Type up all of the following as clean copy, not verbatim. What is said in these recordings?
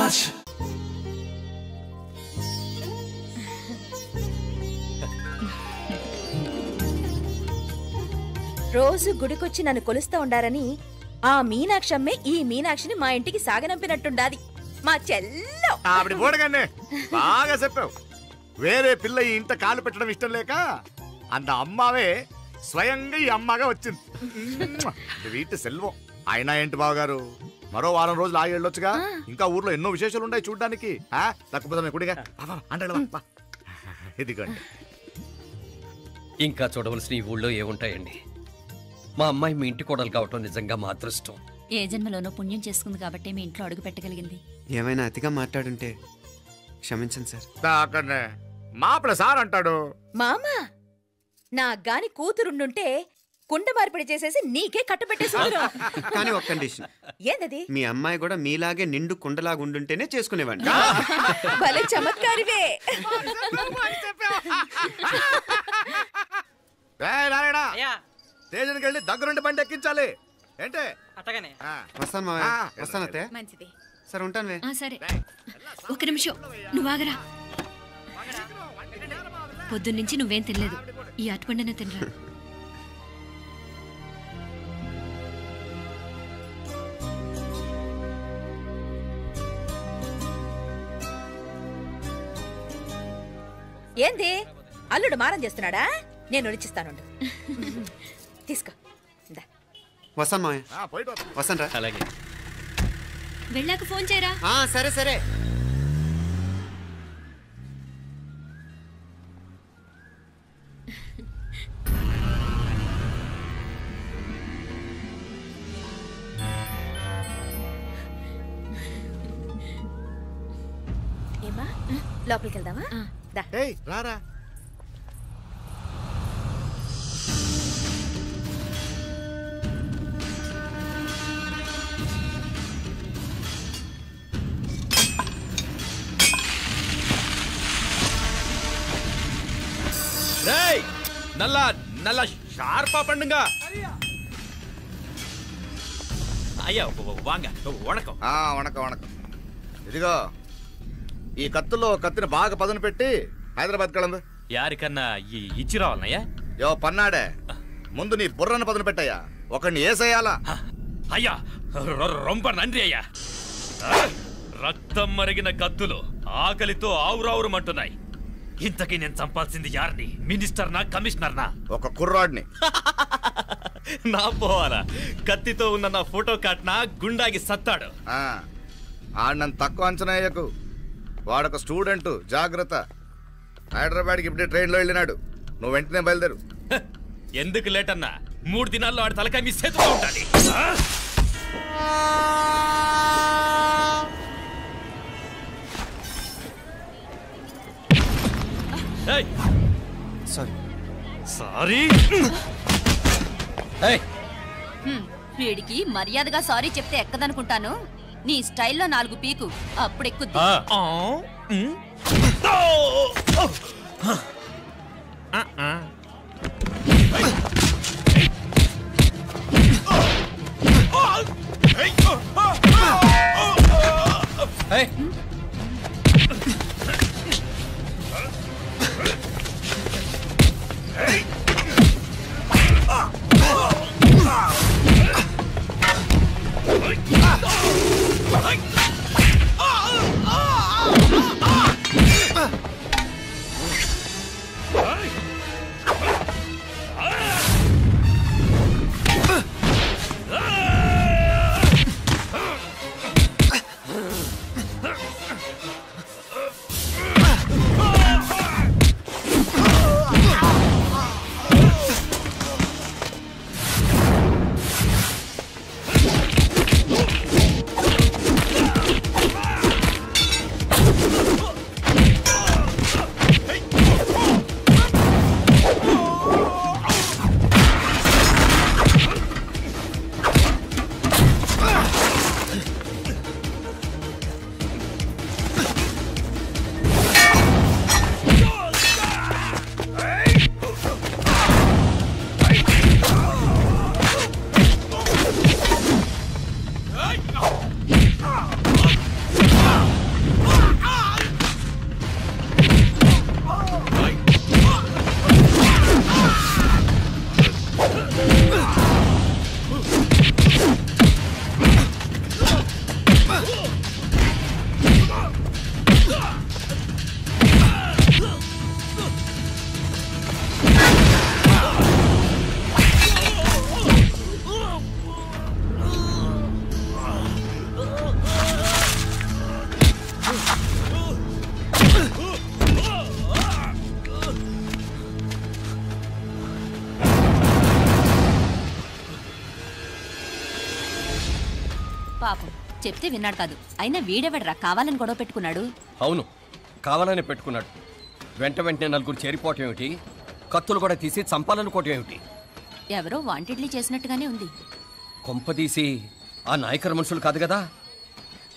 Raj. రోజు గుడికొచ్చి నన్ను కొలుస్తా ఉండారని ఆ మీనాక్షమ్మే ఈ మీనాక్షిని మా ఇంటికి సాగనంపినట్టుండాది. మా చెల్లో ఆవిడ పోడగానే బాగా చెప్పావు. వేరే పిల్ల ఈ ఇంట కాలు పెట్టడం ఇష్టం లేక అంత అమ్మావే స్వయంగా ఈ అమ్మగా వచ్చింది. వీటి సెల్వం. అయినా ఏంటి బావగారు, మరో వారం రోజులు ఆగి వెళ్ళొచ్చుగా. ఇంకా ఊర్లో ఎన్నో విశేషాలు ఉన్నాయి చూడడానికి. తక్కువ కుడిగా అంటే ఇదిగోండి. ఇంకా చూడవలసిన ఈ ఊళ్ళో ఏముంటాయండి? మా అమ్మాయి మీ ఇంటి కోడలు కావటం నిజంగా మా అదృష్టం. ఏ జన్మలోనో పుణ్యం చేసుకుంది కాబట్టి మీ ఇంట్లో అడుగు పెట్టగలిగింది. ఏమైనా అతిగా మాట్లాడుంటే క్షమించండి సార్. మాపల సార్ అంటాడు. మామా నా గాని కూతురుండుంటే కుండ మార్పిడి చేసేసి నీకే కట్టబెట్టేసి కానీ ఒక కండిషన్. ఏందది? మీ అమ్మాయి కూడా మీలాగే నిండు కుండలాగా ఉండుంటేనే చేసుకునేవాడిని. భలే చమత్కారివే. స్టేషన్కి వెళ్ళి దగ్గరుండి బండి ఎక్కించాలి. ఏంటే వస్తాను మావయ్య. వస్తాను అత్తయ్య. మంచిది. సరే ఉంటాను. సరే ఒక నిమిషం నువ్వు ఆగరా. పొద్దున్నుంచి నువ్వేం తినలేదు. ఈ అటుపండనే తినరా. ఏంది అల్లుడు మారం చేస్తున్నాడా? నేను ఒలిచిస్తాను. తీసుకో. వస్తాను మావయ్య. వస్తాను రా. అలాగే. వెళ్ళాక ఫోన్ చేయరా. సరే సరే. ఏమా లోపలికి వెళ్దామా? రారా. నల్ల నల్ల షార్పా పండుగ అయ్యా. వాంగ వణకం. వణకం వణకం. ఇదిగో ఈ కత్తులో కత్తిని బాగా పదును పెట్టి హైదరాబాద్ కళందు. యారికన్నా ఇచ్చి రావాలన్నయ్యా? యో పన్నాడే, ముందు నీ బుర్రను పదును పెట్టయ్యా. ఒకడిని ఏసేయాలా? అయ్యా రొంప నంది అయ్యా. రక్తం మరిగిన కత్తులు ఆకలితో ఆవురావురమంటున్నాయి. ఇంతకీ నేను చంపాల్సింది యారిని? మినిస్టర్నా కమిషనర్నా? ఒక కుర్రాడిని. నా పోవాలా? కత్తితో ఉన్న నా ఫోటో కాట్నా గుండాగి సత్తాడు. ఆడినంత తక్కువ అంచనా వేయకు. వాడొక స్టూడెంట్, జాగ్రత్త. హైదరాబాద్కి ఇప్పుడే ట్రైన్లో వెళ్ళినాడు. నువ్వు వెంటనే బయలుదేరు. ఎందుకు లేట్ అన్నా? 3 దినాల్లో ఆడి తలకాయ మీ చేతిలో ఉండాలి. సారీ. వీడికి మర్యాదగా సారీ చెప్తే ఎక్కదనుకుంటాను. నీ స్టైల్లో 4 పీకు, అప్పుడు ఎక్కుద్ది. పాపం చెప్తే విన్నాడు కాదు. అయినా వీడెవడరా కావాలని గొడవ పెట్టుకున్నాడు? అవును, కావాలనే పెట్టుకున్నాడు. వెంటనే నలుగురు చేరిపోవటం ఏమిటి, కత్తులు కూడా తీసి చంపాలనుకోవటం ఏమిటి? ఎవరో వాంటెడ్లీ చేసినట్టుగానే ఉంది. కొంపదీసి ఆ నాయకర్ మనుషులు కాదు కదా?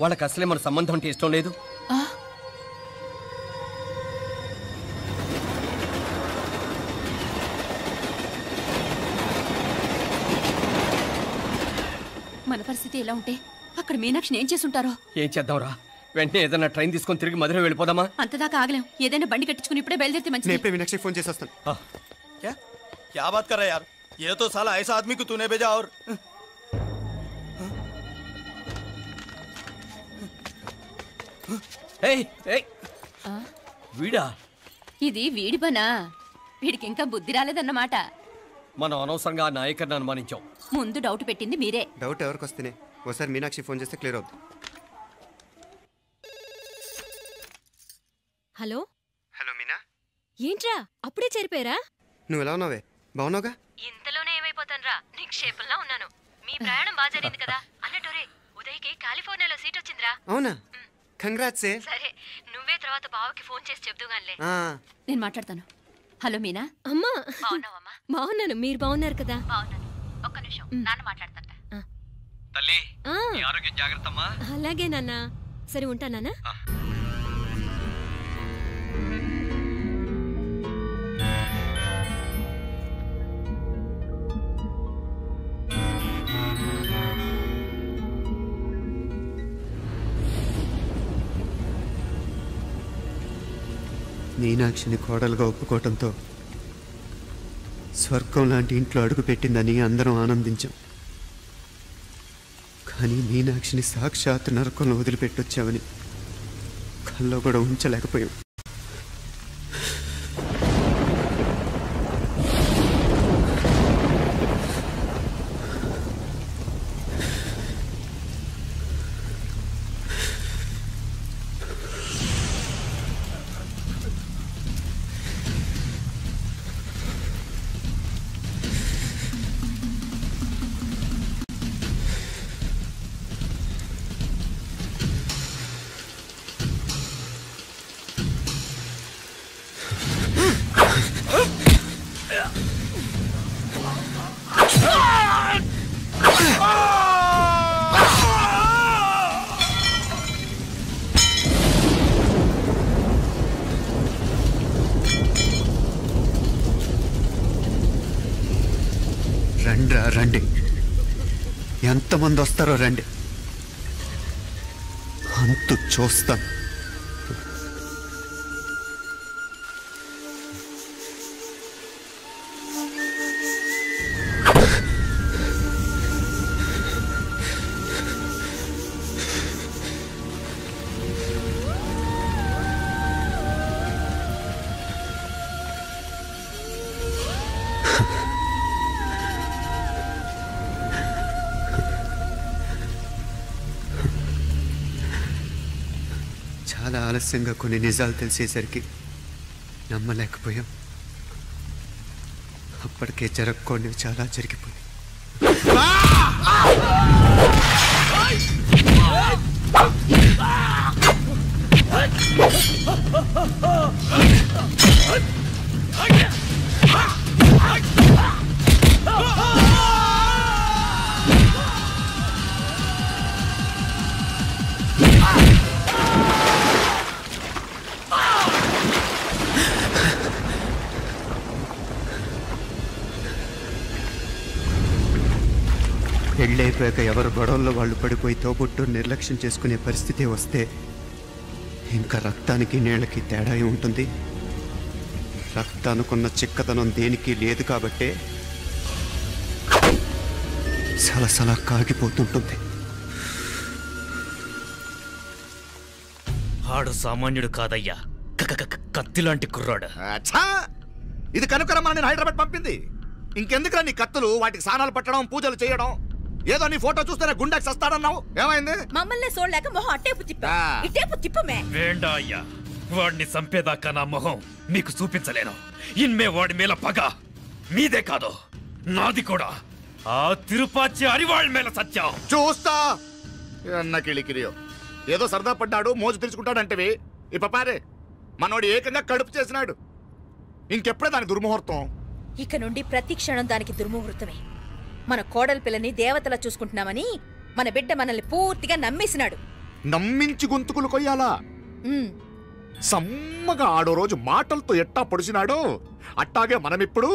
వాళ్ళకి అసలే మన సంబంధం అంటే ఇష్టం లేదు. మన పరిస్థితి ఎలా ఉంటే అక్కడ మీనాక్షిని ఏం చేసుంటారో. ఏం చేద్దాంరా? వెంటనే ఏదైనా ట్రైన్ తీసుకొని తిరిగి మధుర వెళ్ళిపోదామా? అంతదాకా ఆగలేం. ఏదైనా బండి కట్టించుకుని ఇప్పుడే బయలుదేరితే మంచిది. నేను మీనాక్షికి ఫోన్ చేసేస్తాను. क्या बात कर रहा है यार? ये तो साला ऐसा आदमी को तूने भेजा और వీడా? ఇది వీడి పనా? వీడికి ఇంకా బుద్ధి రాలేదన్నమాట. మనం అనవసరంగా ఆ నాయకర్ని అనుమానించాం. ముందు డౌట్ పెట్టింది మీరే. డౌట్ ఎవరికి వస్తేనే ఒకసారి మీనాక్షి ఫోన్ చేస్తే క్లియర్ అవుతుంది. హలో హలో మీనా, ఏంట్రా అప్పుడే చేరిపోయారా? నువ్వు ఎలా ఉన్నావే? బాగున్నావుగా? ఇంతలోనే ఏమైపోతాన్రా, నిక్షేపంలా ఉన్నాను. మీ ప్రయాణం బాగా జరిగింది కదా? అన్నట్టురే ఉదయ్కి కాలిఫోర్నియాలో సీట్ వచ్చిందిరా. అవునా? కంగ్రాట్స్. సరే నువ్వే తర్వాత బావకి ఫోన్ చేసి చెప్దుగానిలే. నేను మాట్లాడతాను. హలో మీనా. అమ్మా బాగున్నాను, మీరు బాగున్నారు కదా? ఒక్క నిమిషం, నాన్న మాట్లాడతాను. తల్లి, నీ ఆరోగ్యం జాగ్రత్తమ్మా. అలాగే నాన్న. సరే ఉంటా నాన్న. మీనాక్షిని కోడలుగా ఒప్పుకోవటంతో స్వర్గం లాంటి ఇంట్లో అడుగు పెట్టిందని అందరం ఆనందించాం. కానీ మీనాక్షిని సాక్షాత్ నరకంలో వదిలిపెట్టొచ్చామని కల్లో కూడా ఉంచలేకపోయాం. రండి, ఎంతమంది వస్తారో రండి, అంతు చూస్తాం. చాలా ఆలస్యంగా కొన్ని నిజాలు తెలిసేసరికి నమ్మలేకపోయాం. అప్పటికే జరగకూడనివి చాలా జరిగిపోయాయి. పెళ్ళైపోయాక ఎవరు గొడవల్లో వాళ్ళు పడిపోయి తోబుట్టు నిర్లక్ష్యం చేసుకునే పరిస్థితి వస్తే ఇంకా రక్తానికి నీళ్ళకి తేడా ఉంటుంది. రక్తానుకున్న చిక్కదనం దేనికి లేదు కాబట్టే సలసలా కాగిపోతుంటుంది. ఆడు సామాన్యుడు కాదయ్యా, కత్తిలాంటి కుర్రాడు. ఇది కనుకరమ్మా నేను హైదరాబాద్ పంపింది. ఇంకెందుకురా నీ కత్తులు, వాటికి స్నానాలు పట్టడం, పూజలు చేయడం? ఏదో నీ ఫోటో చూస్తేనే గుండెకి సస్తాడన్నావు, ఏమైంది? మమ్మల్ని చూడలేక మొహం అట్టేపు తిప్పా ఇట్టేపు తిప్పమే. వేండా అయ్యా, వాడిని చంపేదాకా నా మొహం మీకు చూపించలేను. ఇన్మే వాడి మేల పగ మీదే కాదు నాది కూడా. ఆ తిరుపాచి అరివాళ్ళ మేల సత్యం చూస్తా. అన్న కిళికిరియో ఏదో సరదా పడ్డాడు, మోజు తెచ్చుకుంటాడంటవి. ఈ పపారే మనోడు ఏకంగా కడుపు చేసినాడు. ఇంకెప్పుడే దాని దుర్ముహూర్తం. ఇక నుండి ప్రతి క్షణం దానికి దుర్ముహూర్తమే. మన కోడలి పిల్లని దేవతలా చూసుకుంటున్నామని మన బిడ్డ మనల్ని పూర్తిగా నమ్మేసినాడు. నమ్మించి గొంతుకులు కొయ్యాలా? సమ్మగా ఆడో రోజు మాటలతో ఎట్టా పొడిచినాడో అట్టాగే మనమిప్పుడు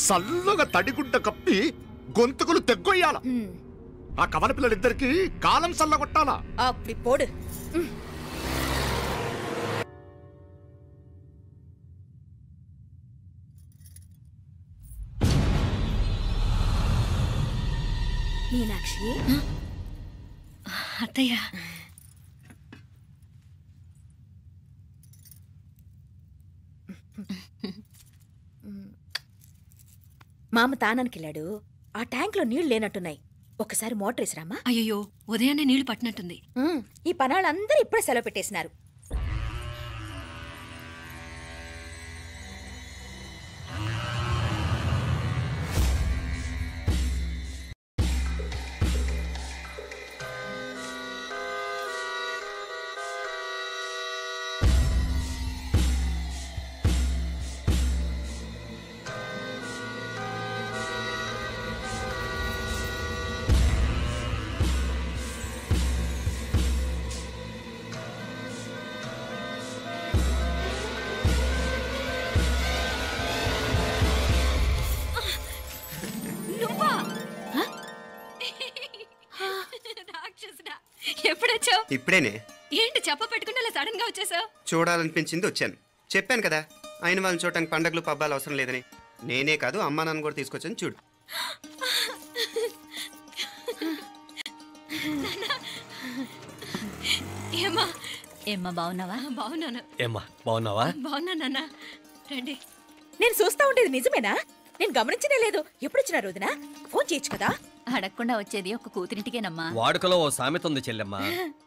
సల్లుగా తడిగుడ్డ కప్పి గొంతుకులు తెగ్గొయ్యాల. ఆ కవల పిల్లలిద్దరికి కాలం సల్లగొట్టాలా. అప్పుడు పోడు. మీనాక్షి అత్తయ్య, మామ తానానికెళ్ళాడు. ఆ ట్యాంక్ లో నీళ్లు లేనట్టున్నాయి. ఒకసారి మోటార్ వేసిరామా. అయ్యో ఉదయాన్నే నీళ్లు పట్టినట్టుంది. ఈ పనాళ్ళందరూ ఇప్పుడే సెలవు పెట్టేసినారు. ఎప్పుడొచ్చావు? ఇప్పుడేనే. ఏంటి చెప్ప పెట్టుకుంటే అలా సడన్ గా వచ్చేసావు? చూడాలనిపించింది వచ్చాను. చెప్పాను కదా, అయిన వాళ్ళని చూడటానికి పండగలు పబ్బాలు అవసరం లేదని. నేనే కాదు, అమ్మా నాన్న కూడా తీసుకొచ్చాను చూడు. ఏమ్మా బాగున్నావా? బాగున్నాను. ఏమ్మా బాగున్నావా? బాగున్నా నాన్న. రండి. నేను చూస్తా ఉండేది నిజమేనా? నేను గమనించనే లేదు. ఎప్పుడొచ్చినా రోజున ఫోన్ చేయొచ్చు కదా. అడగకుండా వచ్చేది ఒక కూతురింటికేనమ్మా. వాడుకలో ఓ సామెత ఉంది చెల్లెమ్మ.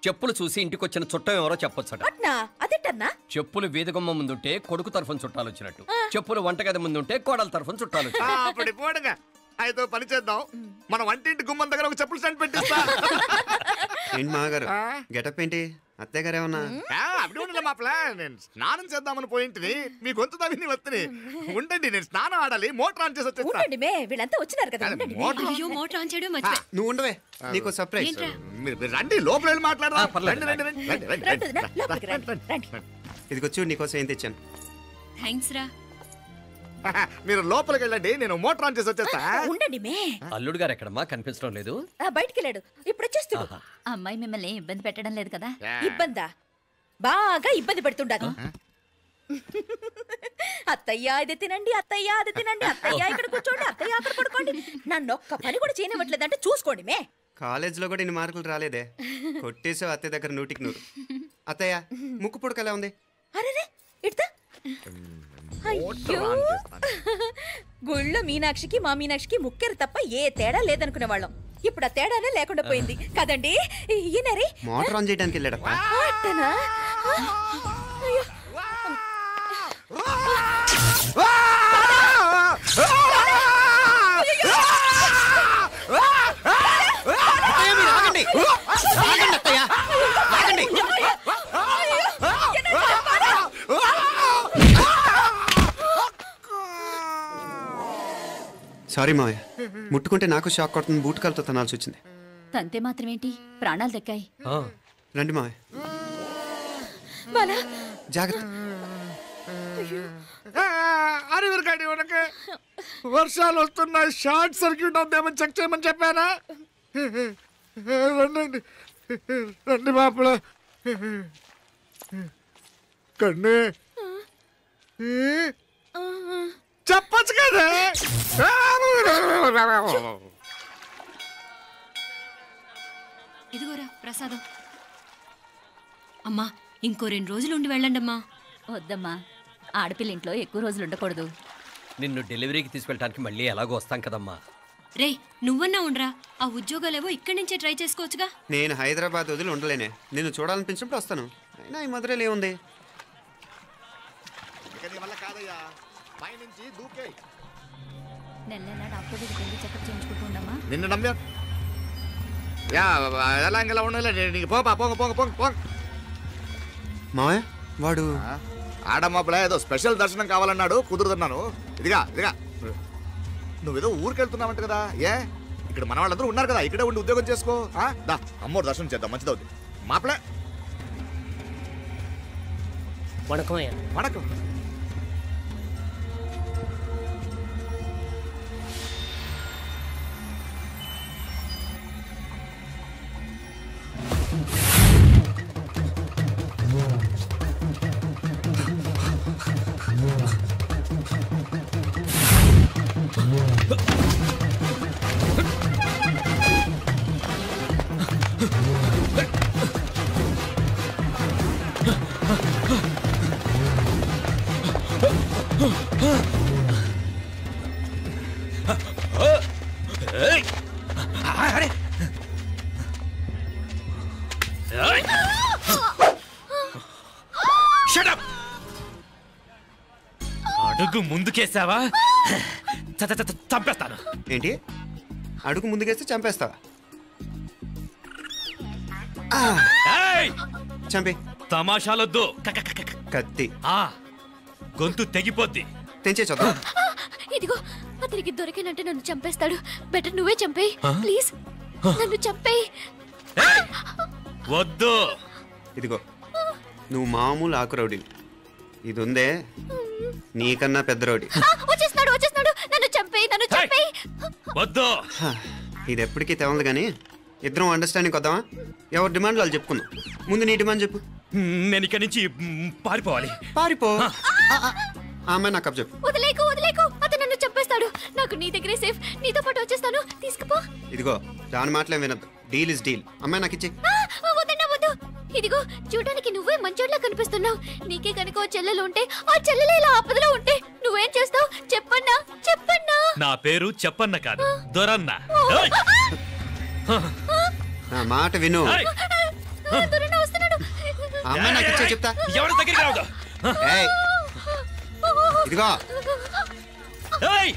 చెప్పులు చూసి ఇంటికొచ్చిన చుట్టం ఎవరో చెప్పొచ్చట. అట్నా? అదేటన్నా? చెప్పులు వీధగుమ్మ ముందుంటే కొడుకు తరఫున చుట్టాలు వచ్చినట్టు, చెప్పులు వంటగది ముందుంటే కోడల తరఫున చుట్టాలు వచ్చినట్టు. అయితే పని చేద్దాం, మన వంటింటి గుమ్మం దగ్గర ఒక చెప్పులు స్టాండ్ పెట్టిస్తా. ఏంటి మామగారు గెటప్ ఏంటి? అత్తయ్య గారు ఏమన్నా? అప్పుడు ఉండలే మా ప్లాన్. నేను స్నానం చేద్దామని పోయింటిని, మీ గొంతు తవ్వి వస్తుంది. ఉండండి, నేను స్నానం ఆడాలి, మోటార్ ఆన్ చేసి వచ్చేస్తా. వీళ్ళంతా వచ్చినారు కదా. అయ్యో మోటార్ ఆన్ చేయడం మర్చిపోయా. నువ్వు ఉండవే, నీకు సర్ప్రైజ్. మీరు రండి, లోపల వెళ్ళి మాట్లాడదాం. ఇదిగో చూడు, నీకోసం ఏం తెచ్చాను. థ్యాంక్స్ రా. మీరు లోపలికి వెళ్ళండి, నేను మోటార్ ఆన్ చేసి వచ్చేస్తా. ఉండండి మే. అల్లుడు గారు ఎక్కడమ్మా? కనిపించడం లేదు. బయటికి వెళ్ళాడు, ఇప్పుడు వచ్చేస్తాడు. అమ్మాయి మిమ్మల్ని ఇబ్బంది పెట్టడం లేదు కదా? ఇబ్బందా? బాగా ఇబ్బంది పెడుతుండదు. అత్తయ్య ఇది తినండి, అత్తయ్య అది తినండి, అత్తయ్య ఇక్కడ కూర్చోండి, అత్తయ్య అక్కడ పడుకోండి. నన్ను ఒక్క పని కూడా చేయనివ్వట్లేదంటే చూసుకోండి మే. కాలేజీలో కూడా ఇన్ని మార్కులు రాలేదే. కొట్టేసావు అత్తయ్య దగ్గర 100కి 100. అత్తయ్య ముక్కు పుడక ఎలా ఉంది? అరే ఇడతా. అయ్యో, గుళ్ళో మీనాక్షికి మా మీనాక్షికి ముక్కెరు తప్ప ఏ తేడా లేదనుకునే వాళ్ళం. ఇప్పుడు ఆ తేడానే లేకుండా పోయింది కదండి. ఈయనరే మోటార్ ఆన్ చేయడానికి వెళ్ళాడప్ప. సారీ మావయ్య, ముట్టుకుంటే నాకు షాక్ కొడుతుంది. బూటకాలతో తనాల్సి వచ్చింది. తంతే మాత్రమేంటి, ప్రాణాలు దక్కాయి. రండి మావయ్య, జాగ్రత్త. అరివిరకాడి ఉనకే వర్షాలు వస్తున్నాయి, షార్ట్ సర్క్యూట్ అవుతామని చెక్ చేయమని చెప్పానా? రండి రండి మాపల. కన్నే చెప్పచ్చు కదా. ఇదిగోరా ప్రసాదం. అమ్మా ఇంకో 2 రోజులు ఉండి వెళ్ళండమ్మా. వద్దమ్మా, ఆడపిల్ల ఇంట్లో ఎక్కువ రోజులు ఉండకూడదు. నిన్ను డెలివరీకి తీసుకెళ్ళడానికి మళ్ళీ ఎలాగో వస్తాం కదమ్మా. రేయ్ నువ్వన్నా ఉండరా, ఆ ఉద్యోగాలేవో ఇక్కడి నుంచే ట్రై చేసుకోవచ్చుగా. నేను హైదరాబాద్ వదిలి ఉండలేనే. నిన్ను చూడాలనిపించినప్పుడు వస్తాను. అయినా ఈ మధురైలో ఏముంది? కాదయ్యా, పైనుంచి దూకే. నెల డాక్టర్ దగ్గరికి వెళ్ళి చెకప్ చేయించుకుంటూ ఉండమ్మా. నిన్ను నమ్మా ఎలా ఇంకెలా ఉండాలి నీకు. పోపా పోంగ పోంగ పోంగ పోంగ. మావయ్య వాడు ఆడమ్మప్పుడే ఏదో స్పెషల్ దర్శనం కావాలన్నాడు, కుదురుతున్నాను. ఇదిగా ఇదిగా నువ్వేదో ఊరికెళ్తున్నావంట కదా. ఏ ఇక్కడ మన వాళ్ళందరూ ఉన్నారు కదా, ఇక్కడే ఉండి ఉద్యోగం చేసుకో. దా అమ్మోడు దర్శనం చేద్దాం, మంచిదవుద్ది. మాపలే వణకం. అడుగు ముందుకేసావా చంపేస్తాను. ఏంటి? అడుగు ముందుకేస్తే చంపేస్తావా? చంపి. తమాషాలొద్దు. కత్తి గొంతు తెగిపోద్ది. తెంచే చూద్దాం. ఇదిగో అతనికి దొరికినంటే నన్ను చంపేస్తాడు. బెటర్ నువ్వే చంపేయి ప్లీజ్. నన్ను చంపేయి. వద్దు. ఇదిగో నువ్వు మామూలు ఆకు రౌడీ. ఇది ఉందే నీకన్నా పెద్ద రౌడీ. వచ్చేస్తున్నాడు వచ్చేస్తున్నాడు. నన్ను చంపేయి నన్ను చంపేయి. వద్దు. ఇది ఎప్పటికీ తెవలదు కానీ ఇద్దరం అండర్స్టాండింగ్ వద్దామా? ఎవరి డిమాండ్లు వాళ్ళు చెప్పుకుందాం. ముందు నీ డిమాండ్ చెప్పు. నేను ఇక్కడి నుంచి పారిపోవాలి. పారిపో. అమ్మాయి నాకు చెప్పు. వదిలేకు వదిలేకు. అతను నన్ను చంపేస్తాడు. నాకు నీ దగ్గరే సేఫ్. నీతో పాటు వచ్చేస్తాను. తీసుకుపో. ఇదిగో దాని మాటలే వినద్దు. Deal is deal. అమ్మాయి నాకు ఇచ్చి. వద్దన్నా వద్దు. ఇదిగో చూడడానికి నువ్వే మంచోట్లా కనిపిస్తున్నావు. నీకే కనుక ఓ చెల్లెలు ఉంటే ఆ చెల్లెలు ఇలా ఆపదలో ఉంటే నువ్వేం చేస్తావు చెప్పన్నా? చెప్పన్నా. నా పేరు చెప్పన్న కాదు, దొరన్న. నా మాట విను. దొరన్న వస్తున్నాడు. అమ్మాయి నాకు ఇచ్చే చెప్తా. ఎవరి దగ్గరికి రావద్దు. ఇదిగో ఏయ్